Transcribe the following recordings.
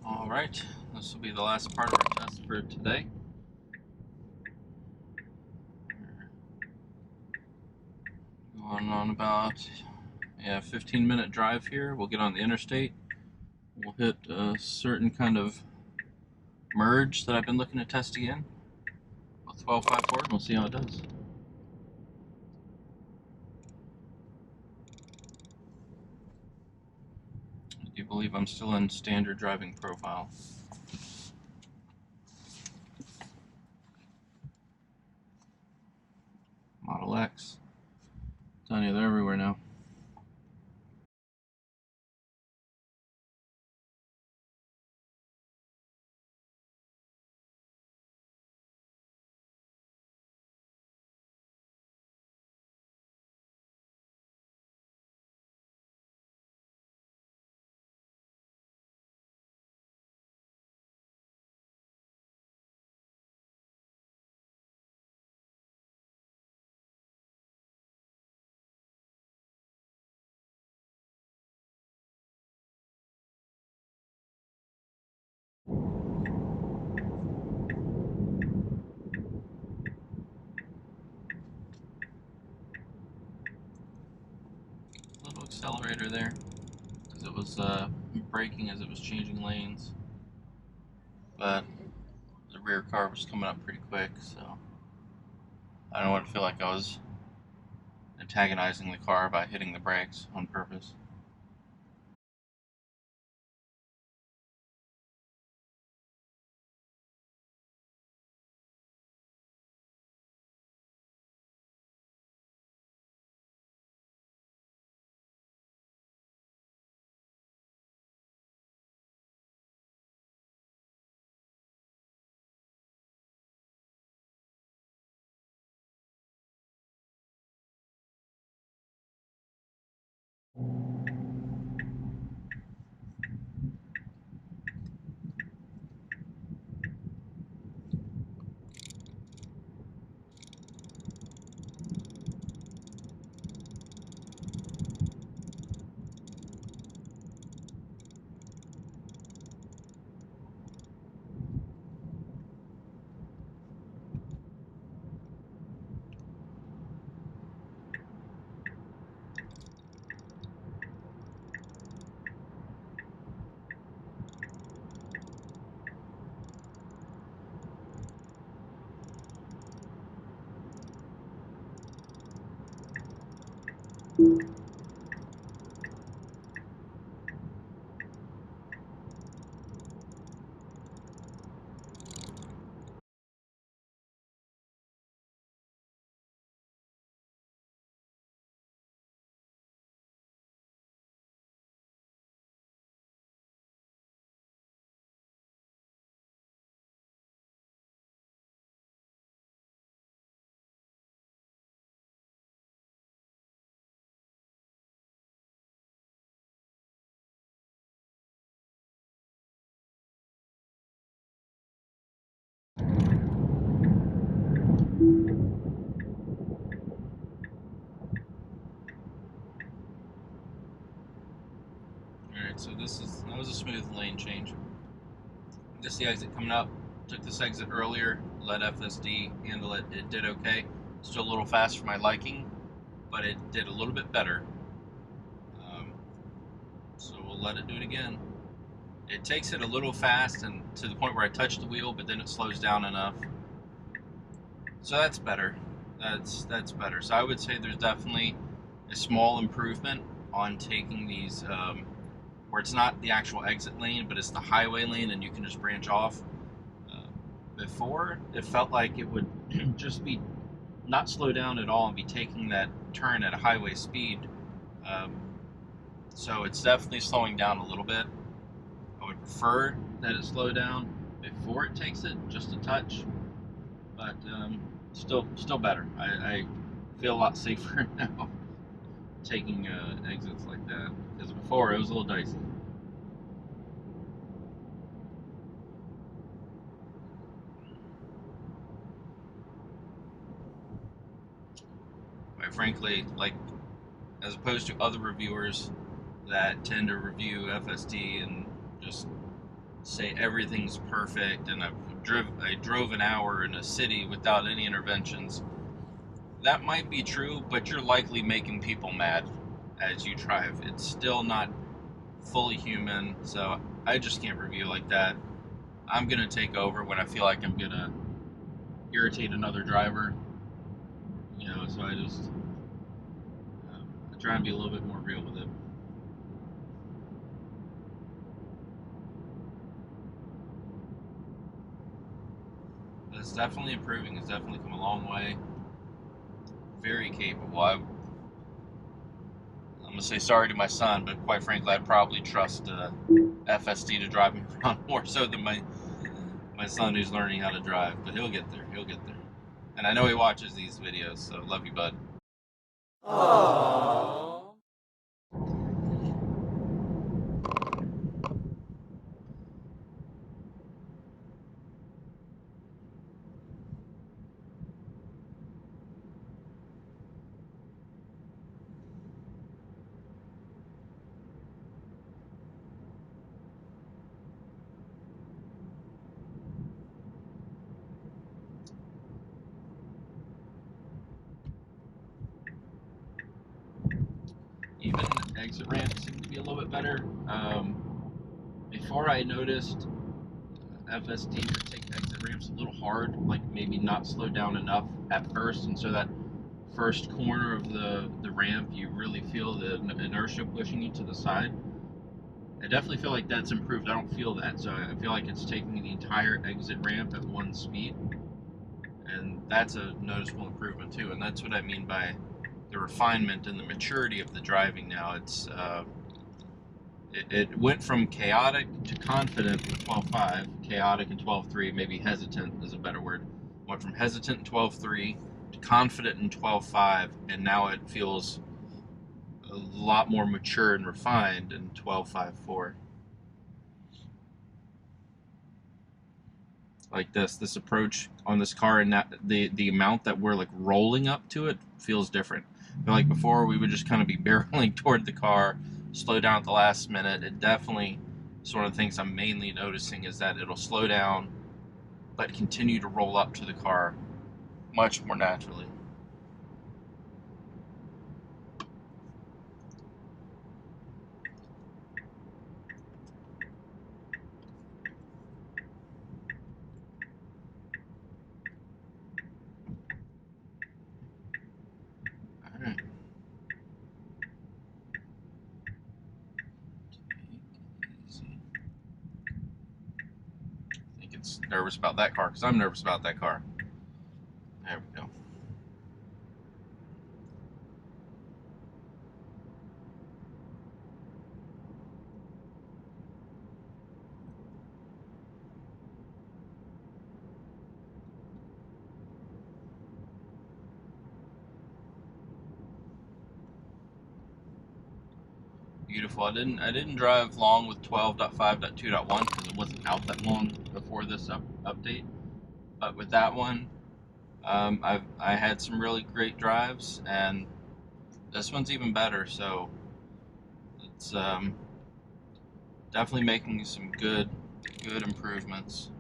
Alright, this will be the last part of our test for today. Going on about 15-minute drive here. We'll get on the interstate. We'll hit a certain kind of merge that I've been looking at testing in with 12.5 and we'll see how it does. I do believe I'm still in standard driving profile. Model X. I'm telling you, they're everywhere now. Little accelerator there, because it was braking as it was changing lanes. But the rear car was coming up pretty quick, so I don't want to feel like I was antagonizing the car by hitting the brakes on purpose. Alright, so that was a smooth lane change. This is the exit coming up. Took this exit earlier, let FSD handle it. It did okay. Still a little fast for my liking, but it did a little bit better. So we'll let it do it again. It takes it a little fast and to the point where I touch the wheel, but then it slows down enough. So that's better. That's better. So I would say there's definitely a small improvement on taking these where it's not the actual exit lane, but it's the highway lane, and you can just branch off. Before, it felt like it would just be not slow down at all and be taking that turn at a highway speed. So it's definitely slowing down a little bit. I would prefer that it slow down before it takes it, just a touch. But still better. I feel a lot safer now taking exits like that, because before it was a little dicey. Quite frankly, like as opposed to other reviewers that tend to review FSD and just say everything's perfect, and I drove an hour in a city without any interventions. That might be true, but you're likely making people mad as you drive. It's still not fully human, so I just can't review like that. I'm gonna take over when I feel like I'm gonna irritate another driver, so I just I try and be a little bit more real with it. But it's definitely improving. It's definitely come a long way. Very capable. I'm gonna say sorry to my son, but quite frankly, I'd probably trust FSD to drive me around more so than my son who's learning how to drive. But he'll get there. He'll get there. And I know he watches these videos, so love you, bud. Aww. Even exit ramps seem to be a little bit better. Before I noticed FSD would take exit ramps a little hard, like maybe not slow down enough at first, and so that first corner of the ramp, you really feel the inertia pushing you to the side. I definitely feel like that's improved. I don't feel that, so I feel like it's taking the entire exit ramp at one speed, and that's a noticeable improvement too. And that's what I mean by the refinement and the maturity of the driving now. It went from chaotic to confident in 12.5, chaotic in 12.3, maybe hesitant is a better word. Went from hesitant in 12.3 to confident in 12.5, and now it feels a lot more mature and refined in 12.5.4. Like this approach on this car, and that the amount that we're like rolling up to it feels different. I feel like before we would just kind of be barreling toward the car, slow down at the last minute. It definitely, it's one of the things I'm mainly noticing is that it'll slow down but continue to roll up to the car much more naturally. All right. Easy. I think it's nervous about that car because I'm nervous about that car. There we go. Beautiful. I didn't drive long with 12.5.2.1 because it wasn't out that long before this update. But with that one, I had some really great drives, and this one's even better. So it's definitely making some good improvements.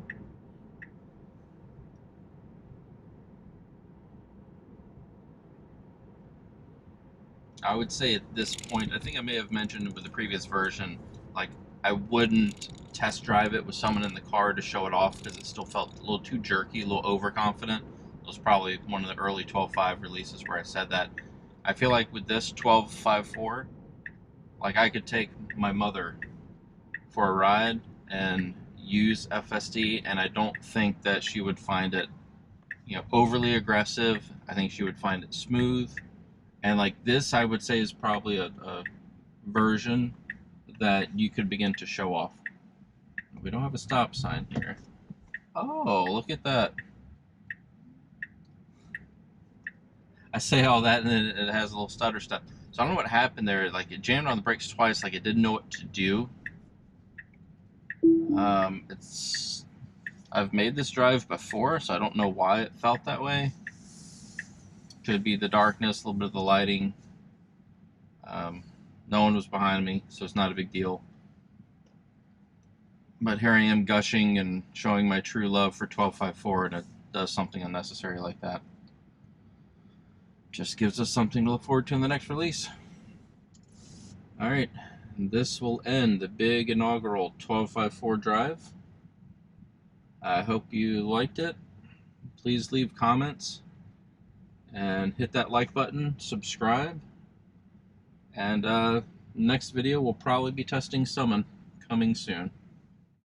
I would say at this point, I think I may have mentioned with the previous version, like I wouldn't test drive it with someone in the car to show it off because it still felt a little too jerky, a little overconfident. It was probably one of the early 12.5 releases where I said that. I feel like with this 12.5.4, like I could take my mother for a ride and use FSD, and I don't think that she would find it, overly aggressive. I think she would find it smooth. And like this, I would say is probably a version that you could begin to show off. We don't have a stop sign here. Oh, look at that. I say all that and then it has a little stutter stuff. So I don't know what happened there. Like it jammed on the brakes twice, like it didn't know what to do. I've made this drive before, so I don't know why it felt that way. Could be the darkness, a little bit of the lighting. No one was behind me, so it's not a big deal. But here I am gushing and showing my true love for 1254, and it does something unnecessary like that. Just gives us something to look forward to in the next release. Alright, this will end the big inaugural 1254 drive. I hope you liked it. Please leave comments and hit that like button, subscribe, and next video we'll probably be testing Summon, coming soon.